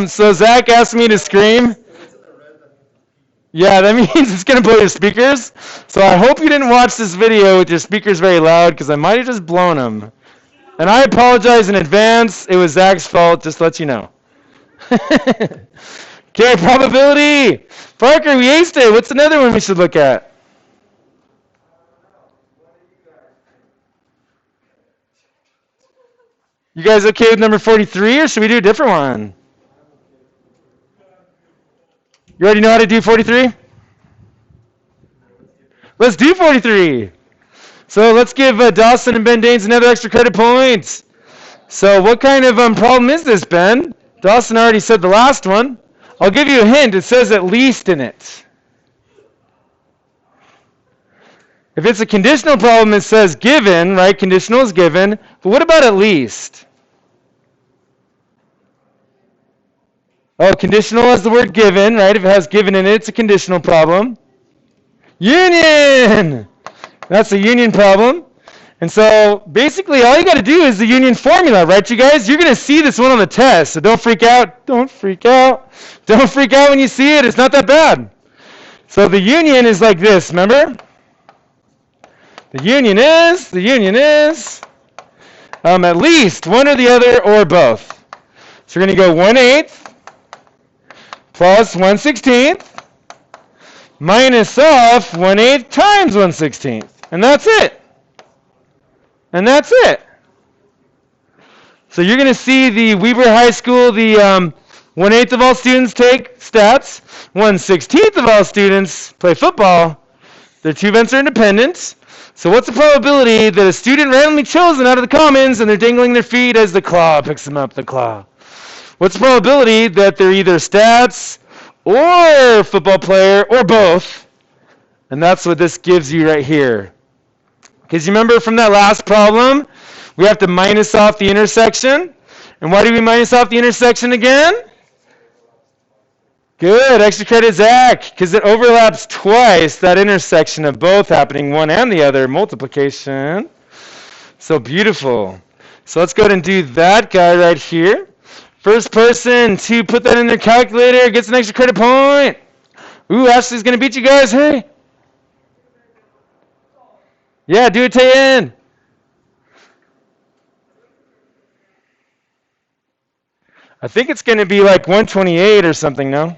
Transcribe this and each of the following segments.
So Zach asked me to scream. Yeah, that means it's going to blow your speakers. So I hope you didn't watch this video with your speakers very loud because I might have just blown them. And I apologize in advance. It was Zach's fault, just to let you know. Okay, probability. Parker, we aced it. What's another one we should look at? You guys okay with number 43, or should we do a different one? You already know how to do 43? Let's do 43. So let's give Dawson and Ben Danes another extra credit point. So what kind of problem is this, Ben? Dawson already said the last one. I'll give you a hint. It says at least in it. If it's a conditional problem, it says given, right? Conditional is given. But what about at least? Oh, conditional has the word given, right? If it has given in it, it's a conditional problem. Union! That's a union problem. And so basically all you got to do is the union formula, right, you guys? You're going to see this one on the test, so don't freak out. Don't freak out. Don't freak out when you see it. It's not that bad. So the union is like this, remember? The union is at least one or the other or both. So we're going to go 1/8 plus 1/16 minus off 1/8 times 1/16. And that's it. And that's it. So you're going to see the Weber High School, the 1/8 of all students take stats, 1/16 of all students play football. Their two events are independent. So what's the probability that a student randomly chosen out of the commons and they're dangling their feet as the claw picks them up, the claw? What's the probability that they're either stats or football player or both? And that's what this gives you right here. Because you remember from that last problem, we have to minus off the intersection. And why do we minus off the intersection again? Good, extra credit, Zach, because it overlaps twice, that intersection of both happening, one and the other, multiplication. So beautiful. So let's go ahead and do that guy right here. First person to put that in their calculator gets an extra credit point. Ooh, Ashley's going to beat you guys, hey. Yeah, do it, Tayan. I think it's going to be like 128 or something, no?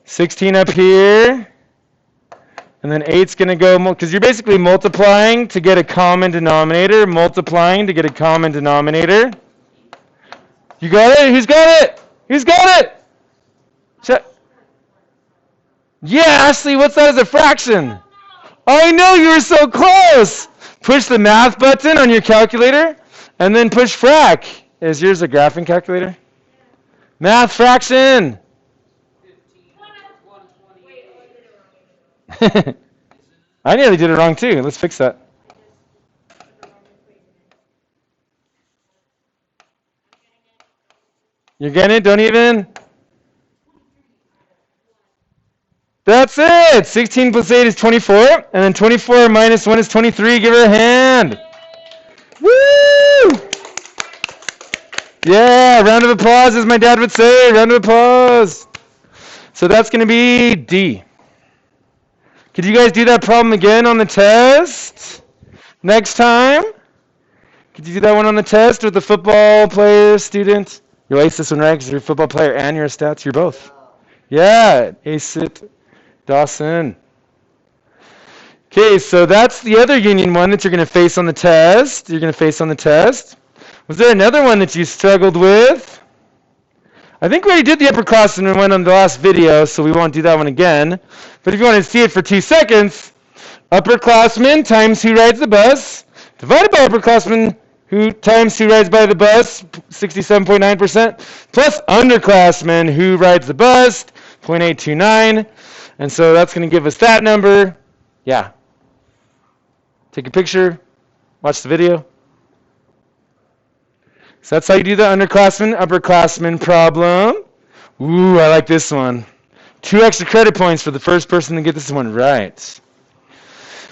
16 up here. And then 8's going to go, because you're basically multiplying to get a common denominator. Multiplying to get a common denominator. You got it? Who's got it? Who's got it? Yeah, Ashley, what's that as a fraction? I know, you were so close. Push the math button on your calculator, and then push frac. Is yours a graphing calculator? Math fraction. I nearly did it wrong too. Let's fix that. You're getting it? Don't even? That's it. 16 plus 8 is 24. And then 24 minus 1 is 23. Give her a hand. Woo! Yeah, round of applause, as my dad would say. Round of applause. So that's going to be D. Could you guys do that problem again on the test next time? Could you do that one on the test with the football player, student? You'll ace this one, right? Because you're a football player and you're a stats. You're both. Yeah, ace it. Dawson. Okay, so that's the other union one that you're going to face on the test. Was there another one that you struggled with? I think we already did the upperclassmen one on the last video, so we won't do that one again. But if you want to see it for 2 seconds, upperclassmen times who rides the bus, divided by upperclassmen who times who rides by the bus, 67.9%, plus underclassmen who rides the bus, 0.829. And so that's going to give us that number. Yeah. Take a picture. Watch the video. So that's how you do the underclassmen, upperclassmen problem. Ooh, I like this one. 2 extra credit points for the first person to get this one right.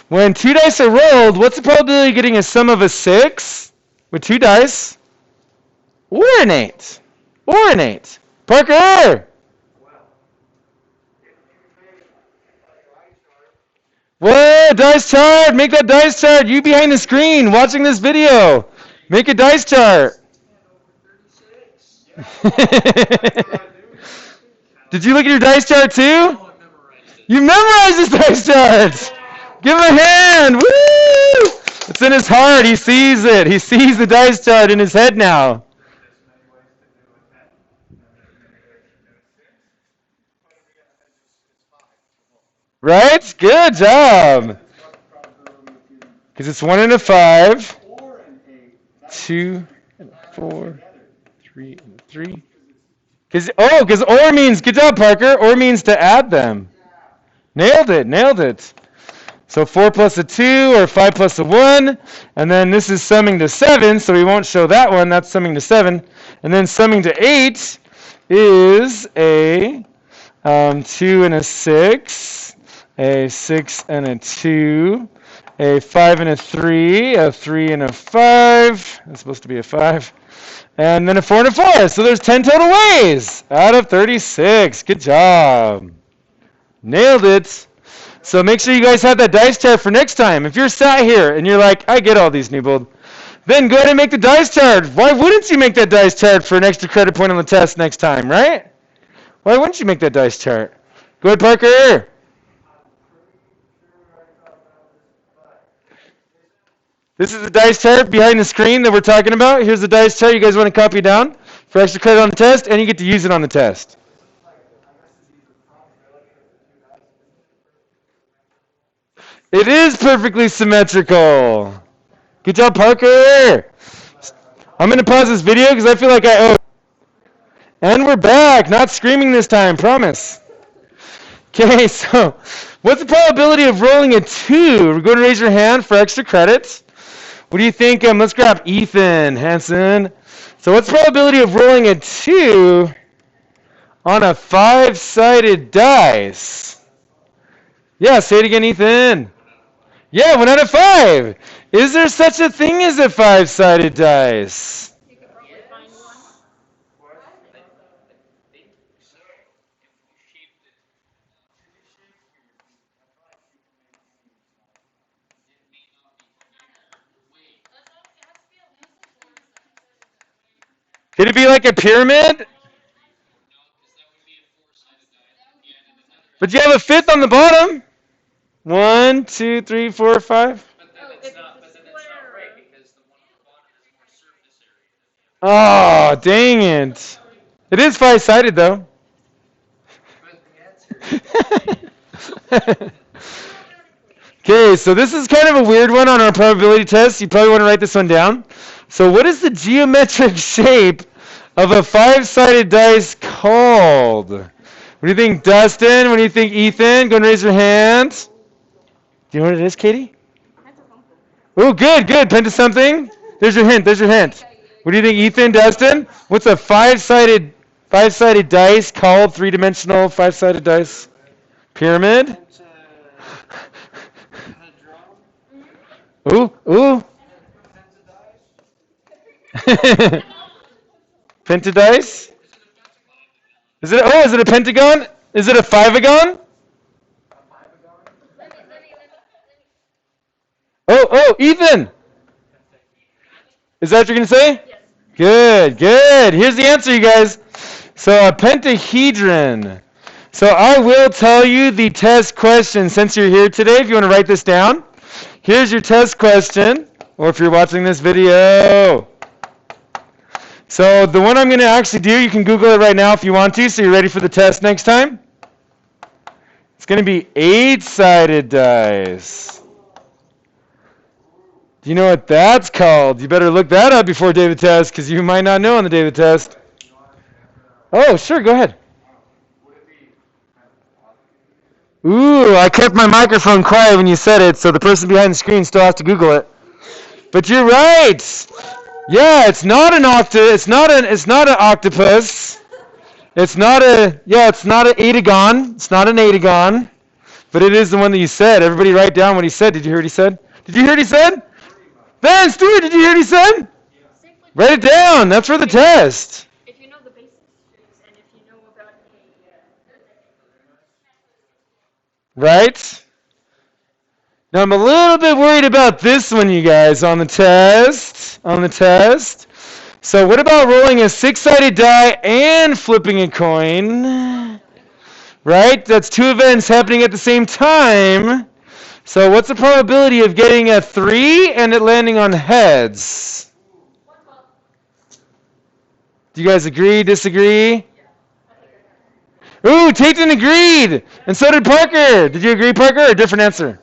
When 2 dice are rolled, what's the probability of getting a sum of a 6 with 2 dice? Or an 8. Or an 8. Parker! What? Dice chart! Make that dice chart! You behind the screen watching this video. Make a dice chart. Did you look at your dice chart too? You memorized his dice chart! Give him a hand! Woo! It's in his heart. He sees it. He sees the dice chart in his head now. Right? Good job. Because it's 1 and a 5. 2 and a 4. 3 and a 3. Because or means, good job, Parker. Or means to add them. Nailed it. Nailed it. So 4 plus a 2 or 5 plus a 1. And then this is summing to 7, so we won't show that one. That's summing to 7. And then summing to 8 is a 2 and a 6. A 6 and a 2, a 5 and a 3 and a 5. That's supposed to be a 5. And then a 4 and a 4. So there's 10 total ways out of 36. Good job. Nailed it. So make sure you guys have that dice chart for next time. If you're sat here and you're like, I get all these, Newbold, then go ahead and make the dice chart. Why wouldn't you make that dice chart for an extra credit point on the test next time, right? Why wouldn't you make that dice chart? Go ahead, Parker. This is the dice chart behind the screen that we're talking about. Here's the dice chart you guys want to copy down for extra credit on the test, and you get to use it on the test. It is perfectly symmetrical. Good job, Parker. I'm going to pause this video because I feel like I owe. And we're back. Not screaming this time, promise. Okay, so what's the probability of rolling a 2? We're going to raise your hand for extra credit. What do you think? Let's grab Ethan Hansen. So what's the probability of rolling a 2 on a 5-sided dice? Yeah, say it again, Ethan. Yeah, 1 out of 5. Is there such a thing as a 5-sided dice? You could probably find one. Could it be like a pyramid? But you have a 5th on the bottom. 1, 2, 3, 4, 5. But then it's not right because the one on the bottom is more surface area. Oh, dang it. It is 5-sided though. Okay, so this is kind of a weird one on our probability test. You probably want to write this one down. So what is the geometric shape of a 5-sided dice called? What do you think, Dustin? What do you think, Ethan? Go and raise your hand. Do you know what it is, Katie? Oh, good. Penta something. There's your hint. What do you think, Ethan, Dustin? What's a 5-sided dice called? 3-dimensional 5-sided dice? Pyramid? Ooh. Pentadice? Is it a pentagon? Is it a 5-agon? Oh, Ethan! Is that what you're going to say? Yes. Good. Here's the answer, you guys. So a pentahedron. So I will tell you the test question since you're here today, if you want to write this down. Here's your test question, or if you're watching this video. So the one I'm going to actually do, you can Google it right now if you want to, so you're ready for the test next time. It's going to be 8-sided dice. Do you know what that's called? You better look that up before day of the test, because you might not know on the day of the test. Oh, sure, go ahead. Ooh, I kept my microphone quiet when you said it, so the person behind the screen still has to Google it. But you're right. Yeah, it's not an octopus. It's not an octopus. It's not an 8-agon. It's not an 8-agon. But it is the one that you said. Everybody write down what he said. Did you hear what he said? Ben Stewart, did you hear what he said? Write it down. That's for the test. If you know the basics and if you know about Right? Now I'm a little bit worried about this one, you guys, on the test. So what about rolling a six-sided die and flipping a coin? Right? That's two events happening at the same time. So what's the probability of getting a 3 and it landing on heads? Do you guys agree, disagree? Ooh, Tayton agreed! And so did Parker. Did you agree, Parker, or a different answer?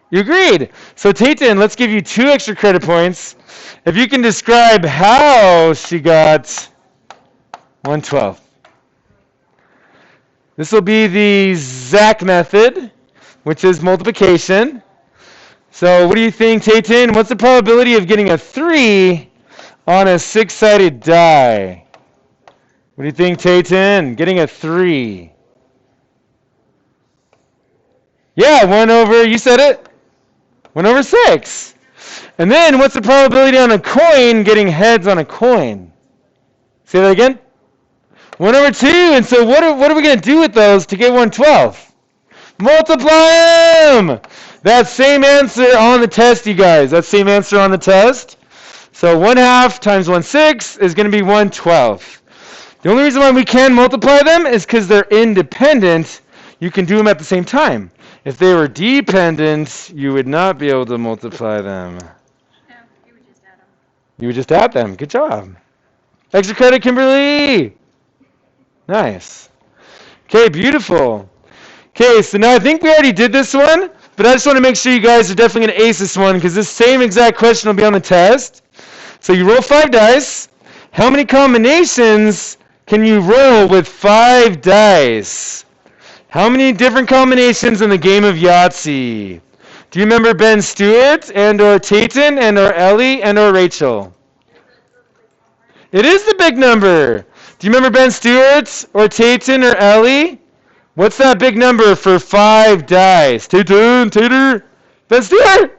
You agreed. So Tayton, let's give you 2 extra credit points. If you can describe how she got 1/12. This will be the Zach method, which is multiplication. So what do you think, Tayton? What's the probability of getting a 3 on a 6-sided die? What do you think, Tayton? Getting a 3. Yeah, 1 over, you said it. 1 over 6. And then what's the probability on a coin getting heads on a coin? Say that again. 1 over 2. And so what are we going to do with those to get 1/12? Multiply them! That same answer on the test, you guys. That same answer on the test. So 1/2 times 1/6 is going to be 1/12. The only reason why we can multiply them is because they're independent. You can do them at the same time. If they were dependent, you would not be able to multiply them. No, you would just add them. You would just add them. Good job. Extra credit, Kimberly. Nice. Okay, beautiful. Okay, so now I think we already did this one, but I just want to make sure you guys are definitely going to ace this one because this same exact question will be on the test. So you roll 5 dice. How many combinations can you roll with 5 dice? How many different combinations in the game of Yahtzee? Do you remember Ben Stewart and or Tayton and or Ellie and or Rachel? It is the big number. Do you remember Ben Stewart or Tayton or Ellie? What's that big number for 5 dice? Tater, Ben Stewart?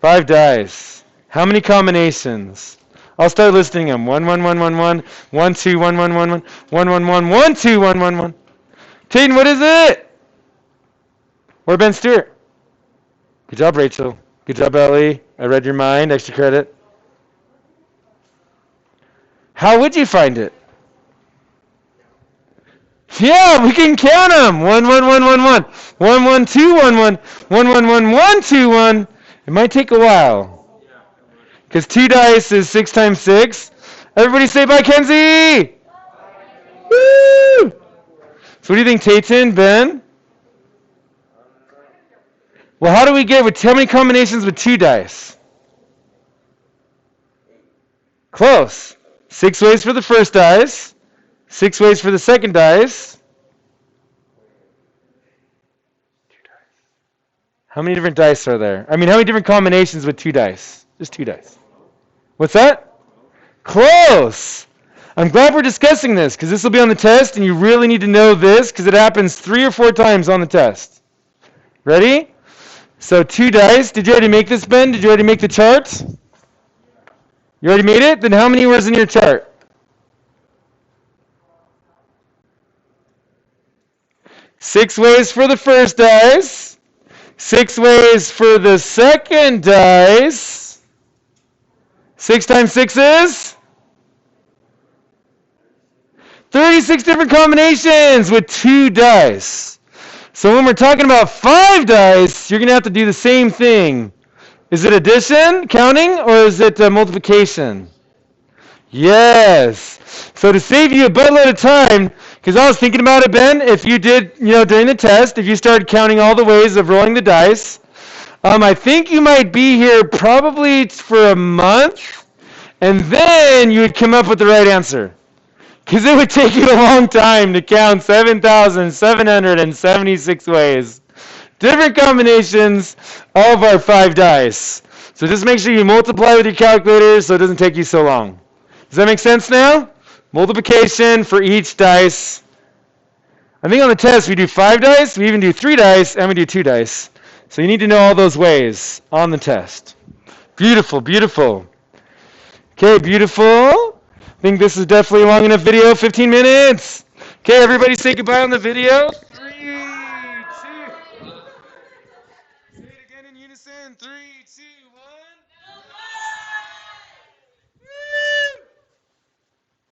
5 dice. How many combinations? I'll start listing them. 1, 1, 1, 1, 1, 1, 2, 1, 1, 1, 1, 1, 1, 1, 1, 2, 1, 1, 1. Tayton, what is it? Or Ben Stewart? Good job, Rachel. Good job, Ellie. I read your mind. Extra credit. How would you find it? Yeah, we can count them. 1, 1, 1, 1, 1. 1, 1, 2, 1, 1. 1, 1, 1, 1, 2, 1. It might take a while. Because 2 dice is 6 times 6. Everybody say bye, Kenzie. Woo! So what do you think, Tayton, Ben? Well, how do we get with how many combinations with 2 dice? Close. 6 ways for the first dice. 6 ways for the second dice. How many different dice are there? I mean, how many different combinations with 2 dice? Just 2 dice. What's that? Close. I'm glad we're discussing this because this will be on the test and you really need to know this because it happens 3 or 4 times on the test. Ready? So 2 dice. Did you already make this, Ben? Did you already make the chart? You already made it? Then how many was in your chart? 6 ways for the first dice. 6 ways for the second dice. 6 times 6 is? 36 different combinations with 2 dice. So when we're talking about 5 dice, you're going to have to do the same thing. Is it addition, counting, or is it multiplication? Yes. So to save you a buttload of time, because I was thinking about it, Ben, if you did, during the test, if you started counting all the ways of rolling the dice, I think you might be here probably for a month, and then you would come up with the right answer. Because it would take you a long time to count 7,776 ways. Different combinations of our 5 dice. So just make sure you multiply with your calculator so it doesn't take you so long. Does that make sense now? Multiplication for each dice. I think on the test we do 5 dice, we even do 3 dice, and we do 2 dice. So you need to know all those ways on the test. Beautiful, beautiful. Okay, beautiful. I think this is definitely a long enough video. 15 minutes. Okay, everybody say goodbye on the video. 3, 2. Say it again in unison. 3.